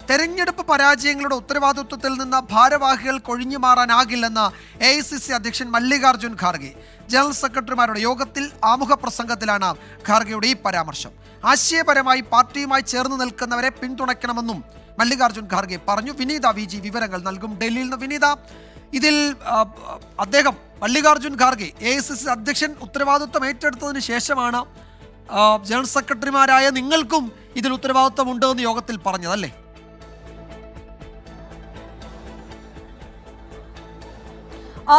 തെരഞ്ഞെടുപ്പ് പരാജയങ്ങളുടെ ഉത്തരവാദിത്വത്തിൽ നിന്ന് ഭാരവാഹികൾക്ക് ഒഴിഞ്ഞു മാറാനാകില്ലെന്ന് AICC അധ്യക്ഷൻ മല്ലികാർജ്ജുൻ ഖാർഗെ. ജനറൽ സെക്രട്ടറിമാരുടെ യോഗത്തിൽ ആമുഖ പ്രസംഗത്തിലാണ് ഖാർഗെയുടെ ഈ പരാമർശം. ആശയപരമായി പാർട്ടിയുമായി ചേർന്ന് നിൽക്കുന്നവരെ പിന്തുണയ്ക്കണമെന്നും മല്ലികാർജ്ജുൻ ഖാർഗെ പറഞ്ഞു. വിനീത VG വിവരങ്ങൾ നൽകും ഡൽഹിയിൽ നിന്ന്. വിനീത, ഇതിൽ അദ്ദേഹം മല്ലികാർജ്ജുൻ ഖാർഗെ AICC അധ്യക്ഷൻ ഉത്തരവാദിത്വം ഏറ്റെടുത്തതിന് ശേഷമാണ് ജനറൽ സെക്രട്ടറിമാരായ നിങ്ങൾക്കും ഇതിൽ ഉത്തരവാദിത്വമുണ്ട് എന്ന് യോഗത്തിൽ പറഞ്ഞതല്ലേ?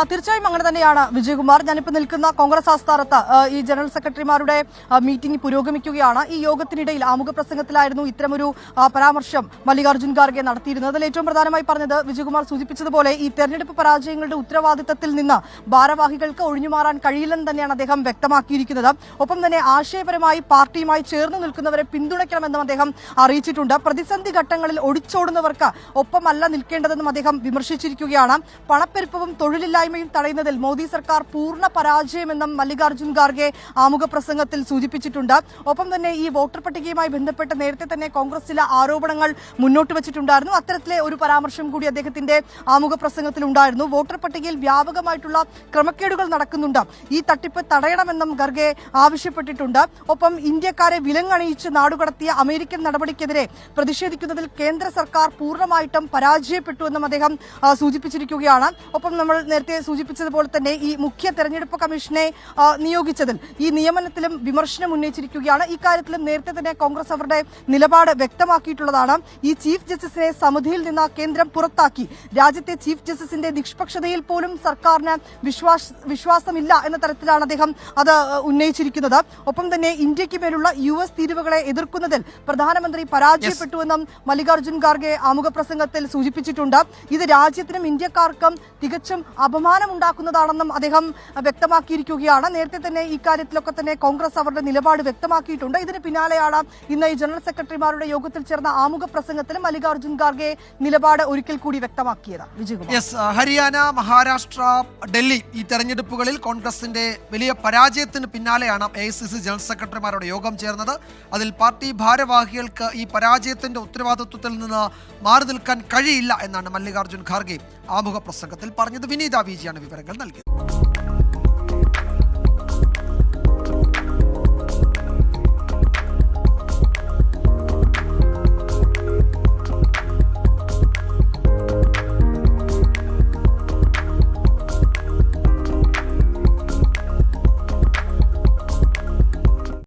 തീർച്ചയായും അങ്ങനെ തന്നെയാണ് വിജയകുമാർ. ഞാനിപ്പോൾ നിൽക്കുന്ന കോൺഗ്രസ് ആസ്ഥാനത്ത് ഈ ജനറൽ സെക്രട്ടറിമാരുടെ മീറ്റിംഗ് പുരോഗമിക്കുകയാണ്. ഈ യോഗത്തിനിടയിൽ ആമുഖ പ്രസംഗത്തിലായിരുന്നു ഇത്തരമൊരു പരാമർശം മല്ലികാർജ്ജുൻ ഖാർഗെ നടത്തിയിരുന്നത്. അതിൽ ഏറ്റവും പ്രധാനമായി പറഞ്ഞത് വിജയകുമാർ സൂചിപ്പിച്ചതുപോലെ ഈ തെരഞ്ഞെടുപ്പ് പരാജയങ്ങളുടെ ഉത്തരവാദിത്തത്തിൽ നിന്ന് ഭാരവാഹികൾക്ക് ഒഴിഞ്ഞുമാറാൻ കഴിയില്ലെന്ന് തന്നെയാണ് അദ്ദേഹം വ്യക്തമാക്കിയിരിക്കുന്നത്. ഒപ്പം തന്നെ ആശയപരമായി പാർട്ടിയുമായി ചേർന്ന് നിൽക്കുന്നവരെ പിന്തുണയ്ക്കണമെന്നും അദ്ദേഹം അറിയിച്ചിട്ടുണ്ട്. പ്രതിസന്ധി ഘട്ടങ്ങളിൽ ഒടിച്ചോടുന്നവർക്ക് ഒപ്പമല്ല നിൽക്കേണ്ടതെന്നും അദ്ദേഹം വിമർശിച്ചിരിക്കുകയാണ്. പണപ്പെരുപ്പവും തൊഴിലില്ലായ്മയും തടയുന്നതിൽ മോദി സർക്കാർ പൂർണ്ണ പരാജയമെന്നും മല്ലികാർജ്ജുൻ ഖാർഗെ ആമുഖ പ്രസംഗത്തിൽ സൂചിപ്പിച്ചിട്ടുണ്ട്. ഒപ്പം തന്നെ ഈ വോട്ടർ പട്ടികയുമായി ബന്ധപ്പെട്ട് നേരത്തെ തന്നെ കോൺഗ്രസ് ചില ആരോപണങ്ങൾ മുന്നോട്ട് വെച്ചിട്ടുണ്ടായിരുന്നു. അത്തരത്തിലെ ഒരു പരാമർശം കൂടി അദ്ദേഹത്തിന്റെ ആമുഖ പ്രസംഗത്തിൽ ഉണ്ടായിരുന്നു. വോട്ടർ പട്ടികയിൽ വ്യാപകമായിട്ടുള്ള ക്രമക്കേടുകൾ നടക്കുന്നുണ്ട്, ഈ തട്ടിപ്പ് തടയണമെന്നും ഖാർഗെ ആവശ്യപ്പെട്ടിട്ടുണ്ട്. ഒപ്പം ഇന്ത്യക്കാരെ വിലങ്ങണിയിച്ച് നാടുകടത്തിയ അമേരിക്കൻ നടപടിക്കെതിരെ പ്രതിഷേധിക്കുന്നതിൽ കേന്ദ്ര സർക്കാർ പൂർണ്ണമായിട്ടും പരാജയപ്പെട്ടുവെന്നും അദ്ദേഹം സൂചിപ്പിച്ചിരിക്കുകയാണ്. ഒപ്പം നമ്മൾ നേരത്തെ സൂചിപ്പിച്ചതുപോലെ തന്നെ ഈ മുഖ്യ തെരഞ്ഞെടുപ്പ് കമ്മീഷനെ നിയോഗിച്ചതിൽ ഈ നിയമനത്തിലും വിമർശനം ഉന്നയിച്ചിരിക്കുകയാണ്. ഇക്കാര്യത്തിലും നേരത്തെ തന്നെ കോൺഗ്രസ് അവരുടെ നിലപാട് വ്യക്തമാക്കിയിട്ടുള്ളതാണ്. ഈ ചീഫ് ജസ്റ്റിസിനെ സമിതിയിൽ നിന്ന് കേന്ദ്രം പുറത്താക്കി. രാജ്യത്തെ ചീഫ് ജസ്റ്റിസിന്റെ നിഷ്പക്ഷതയിൽ പോലും സർക്കാരിന് വിശ്വാസമില്ല എന്ന തരത്തിലാണ് അദ്ദേഹം അത് ഉന്നയിച്ചിരിക്കുന്നത്. ഒപ്പം തന്നെ ഇന്ത്യക്ക് മേലുള്ള US തീരുവകളെ എതിർക്കുന്നതിൽ പ്രധാനമന്ത്രി പരാജയപ്പെട്ടുവെന്നും മല്ലികാർജ്ജുൻ ഖാർഗെ ആമുഖ പ്രസംഗത്തിൽ സൂചിപ്പിച്ചിട്ടുണ്ട്. ഇത് രാജ്യത്തിനും ഇന്ത്യക്കാർക്കും തികച്ചും അപമാനമുണ്ടാക്കുന്നതാണെന്നും അദ്ദേഹം വ്യക്തമാക്കിയിരിക്കുകയാണ്. നേരത്തെ തന്നെ ഇക്കാര്യത്തിലൊക്കെ തന്നെ കോൺഗ്രസ് അവരുടെ നിലപാട് വ്യക്തമാക്കിയിട്ടുണ്ട്. ഇതിന് പിന്നാലെയാണ് ഇന്ന് ഈ ജനറൽ സെക്രട്ടറിമാരുടെ യോഗത്തിൽ ചേർന്ന ആമുഖ പ്രസംഗത്തിലും മല്ലികാർജ്ജുൻ ഖാർഗെ നിലപാട് ഒരിക്കൽ കൂടി വ്യക്തമാക്കിയത്. വിജയകുമാർ, ഹരിയാന, മഹാരാഷ്ട്ര, ഡൽഹി ഈ തെരഞ്ഞെടുപ്പുകളിൽ കോൺഗ്രസിന്റെ വലിയ പരാജയത്തിന് പിന്നാലെയാണ് AICC ജനറൽ സെക്രട്ടറിമാരുടെ യോഗം ചേർന്നത്. അതിൽ പാർട്ടി ഭാരവാഹികൾക്ക് ഈ പരാജയത്തിന്റെ ഉത്തരവാദിത്വത്തിൽ നിന്ന് മാറി നിൽക്കാൻ കഴിയില്ല എന്നാണ് മല്ലികാർജ്ജുൻ ഖാർഗെ ആമുഖ പ്രസംഗത്തിൽ പറഞ്ഞത്. വിനീത VG ആണ് വിവരങ്ങൾ നൽകിയത്.